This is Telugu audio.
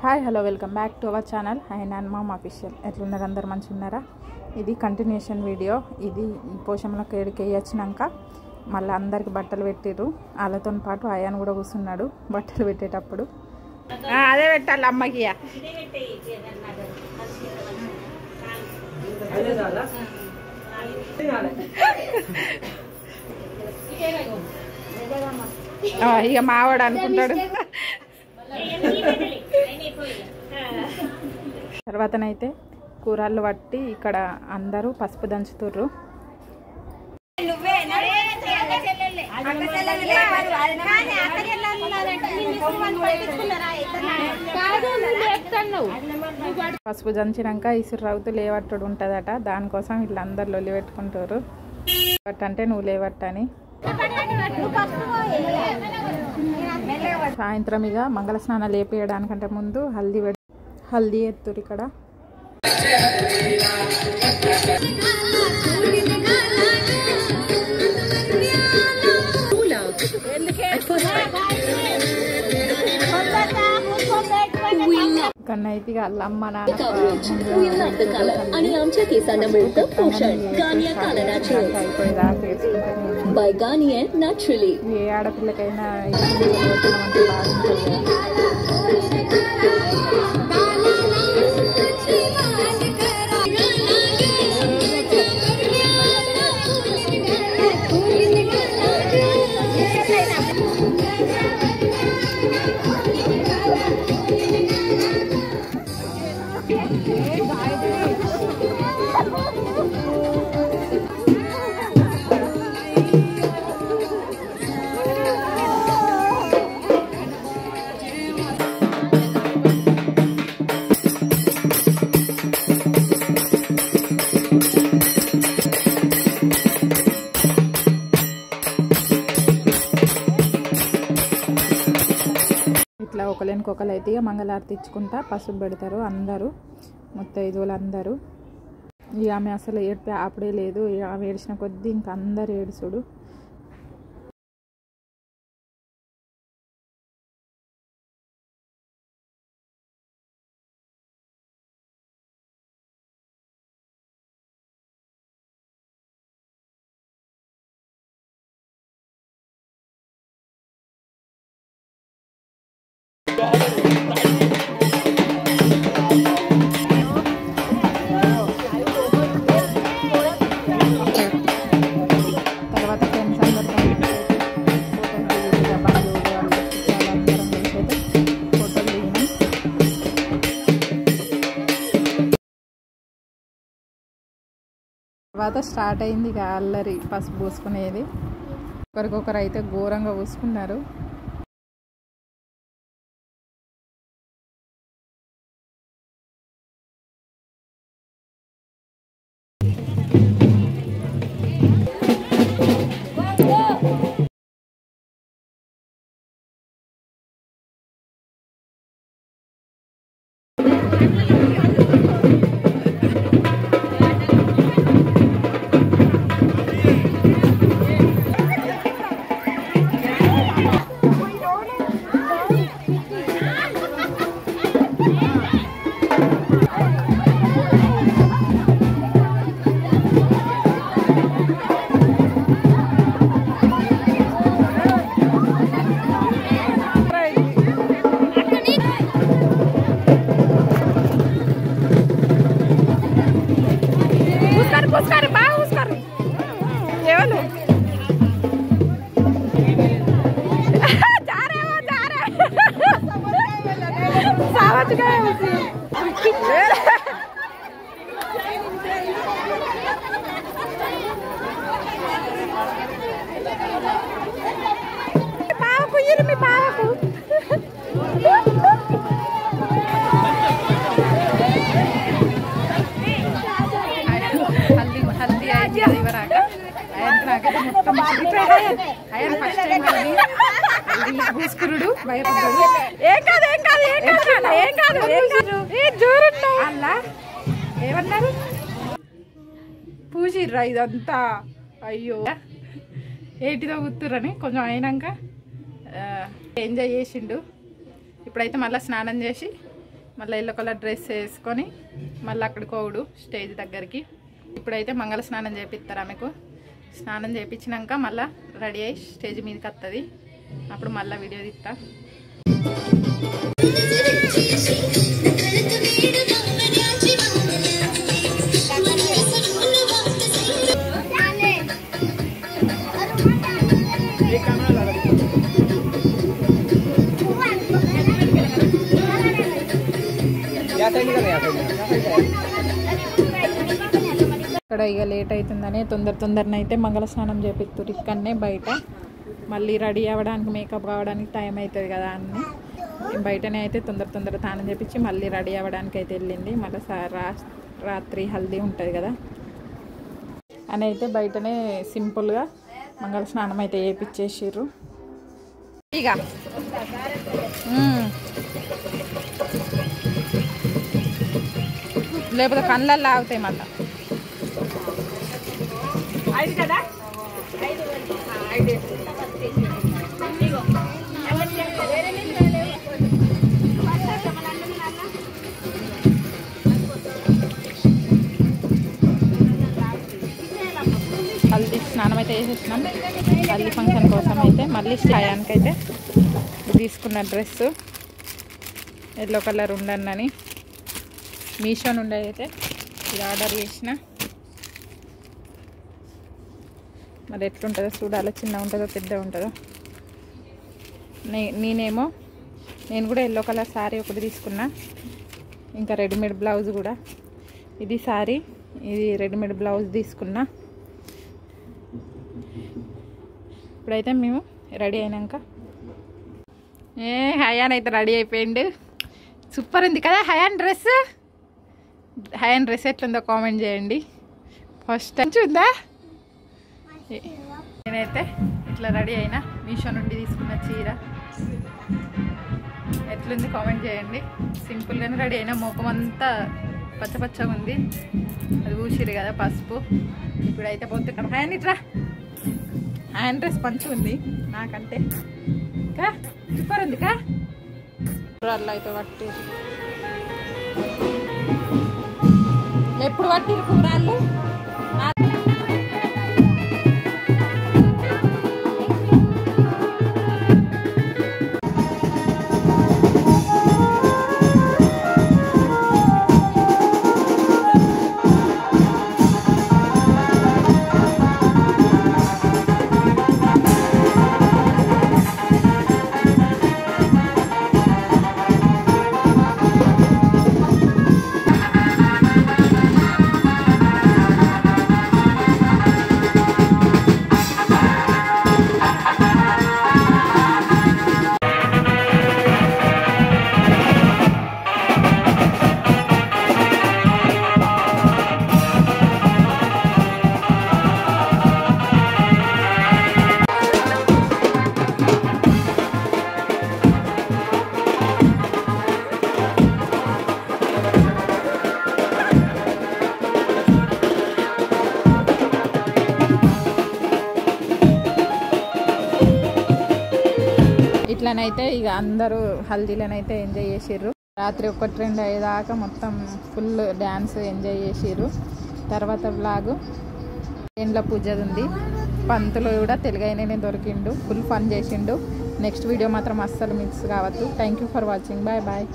Hi hello welcome back to our channel and mom official. ఎట్లున్నారు అందరు మంచిగా ఉన్నారా? ఇది కంటిన్యూషన్ వీడియో. ఇది పోషంలో కేడికి వచ్చినాక మళ్ళీ అందరికి బట్టలు పెట్టిర్రు. వాళ్ళతో పాటు ఆయన కూడా కూర్చున్నాడు బట్టలు పెట్టేటప్పుడు. అదే పెట్టాలి అమ్మకి. ఇక మావాడు అనుకుంటాడు. తర్వాతనైతే కూరలు పట్టి ఇక్కడ అందరూ పసుపు దంచుతుర్రు. పసుపు దంచినాక ఇసురు రవ్వుతూ లేవట్టుడు ఉంటుందట. దానికోసం వీళ్ళందరూ లొల్లి పెట్టుకుంటారు. అంటే నువ్వు లేవట్టని. సాయంత్రం ఇక మంగళ స్నానాలు వేపేయడానికంటే ముందు హల్దీ ఎత్తురు ఇక్కడ. कन्ना अल्लम्म आणि आमच्या केसांना मिळतं पोषण गार्नियर काला नॅचरल बाय गार्नियर नॅचरली. ఏ ఆడపిల్లకైనా ఇట్లా ఒకలేనికొకరు అయితే మంగళారతి ఇచ్చుకుంటా పసుపు పెడతారు అందరూ, ముత్తైదువులందరూ. ఇక ఆమె అసలు ఏడ్పి అప్పుడే లేదు. ఆమె ఏడ్చిన కొద్దీ ఇంకా అందరు ఏడుచుడు. తర్వాత స్టార్ట్ అయింది ఇక అల్లరి. పసుపు పూసుకునేది ఒకరికొకరు అయితే ఘోరంగా పూసుకున్నారు. పూసుకురుడు భయపడ్డాడు. అలా ఏమన్నారు పూసిర్రా ఇదంతా. అయ్యో ఏటిదో గుర్తురని కొంచెం అయినాక ఎంజాయ్ చేసిండు. ఇప్పుడైతే మళ్ళీ స్నానం చేసి మళ్ళీ ఎల్లో కలర్ డ్రెస్ వేసుకొని మళ్ళీ అక్కడికి పోవుడు స్టేజ్ దగ్గరికి. ఇప్పుడైతే మంగళ స్నానం చేపిస్తారు ఆమెకు. స్నానం చేయించినాక మళ్ళీ రెడీ అయ్యి స్టేజ్ మీదకి వస్తుంది. అప్పుడు మళ్ళీ వీడియో తీస్తా. ఇక్కడ ఇక లేట్ అవుతుందని తొందరనైతే మంగళ స్నానం చేపిస్తారు ఇక్కడనే బయట. మళ్ళీ రెడీ అవ్వడానికి మేకప్ కావడానికి టైం అవుతుంది కదా అని బయటనే అయితే తొందర స్నానం చేపించి మళ్ళీ రెడీ అవ్వడానికి అయితే వెళ్ళింది. మళ్ళీ రాత్రి హల్దీ ఉంటుంది కదా అని అయితే బయటనే సింపుల్గా మంగళ స్నానం అయితే చేయించేసారు. ఇక లేకపోతే కళ్ళల్లో ఆగుతాయి మళ్ళీ. హల్దీ స్నానం అయితే వేసేసినాం. హల్దీ ఫంక్షన్ కోసం అయితే మళ్ళీ టయానికి అయితే తీసుకున్న డ్రెస్ ఎల్లో కలర్ ఉండని మీషో నుండి అయితే ఇది ఆర్డర్ చేసిన. మరి ఎట్లుంటుందో చూడాలి, చిన్న ఉంటుందో పెద్ద ఉంటుందో. నేను కూడా ఎల్లో కలర్ శారీ ఒకటి తీసుకున్నా, ఇంకా రెడీమేడ్ బ్లౌజ్ కూడా. ఇది శారీ, ఇది రెడీమేడ్ బ్లౌజ్ తీసుకున్నా. ఇప్పుడైతే మేము రెడీ అయినాక హయాన్ అయితే రెడీ అయిపోయిండు. సూపర్ ఉంది కదా హయాన్ డ్రెస్. హయాన్ డ్రెస్ ఎట్లుందో కామెంట్ చేయండి. ఫస్ట్ టైం చూద్దా. నేనైతే ఇట్లా రెడీ అయినా. మీషో నుండి తీసుకున్న చీర ఎట్లుంది కామెంట్ చేయండి. సింపుల్గానే రెడీ అయినా. ముఖం అంతా పచ్చగా ఉంది, అది ఊసిరు కదా పసుపు. ఇప్పుడైతే పోతున్నాం. హయాన్ ఇట్లా. హయాన్ డ్రెస్ మంచిగా ఉంది నాకంటే. ఇంకా సూపర్ ఉంది కా. అట్లా అయితే పట్టి ఎప్పుడు పట్టిరు కూరాళ్ళు. ఇట్లనైతే ఇక అందరూ హల్దీలనైతే ఎంజాయ్ చేసిర్రు. రాత్రి 1-2 అయ్యేదాకా మొత్తం ఫుల్ డ్యాన్స్ ఎంజాయ్ చేసిర్రు. తర్వాత వ్లాగు ఎండ్ల పూజది ఉంది. పంతులు కూడా తెలుగైననే దొరికిండు, ఫుల్ ఫన్ చేసిండు. నెక్స్ట్ వీడియో మాత్రం అస్సలు మిస్ కావద్దు. Thank you for watching. Bye bye.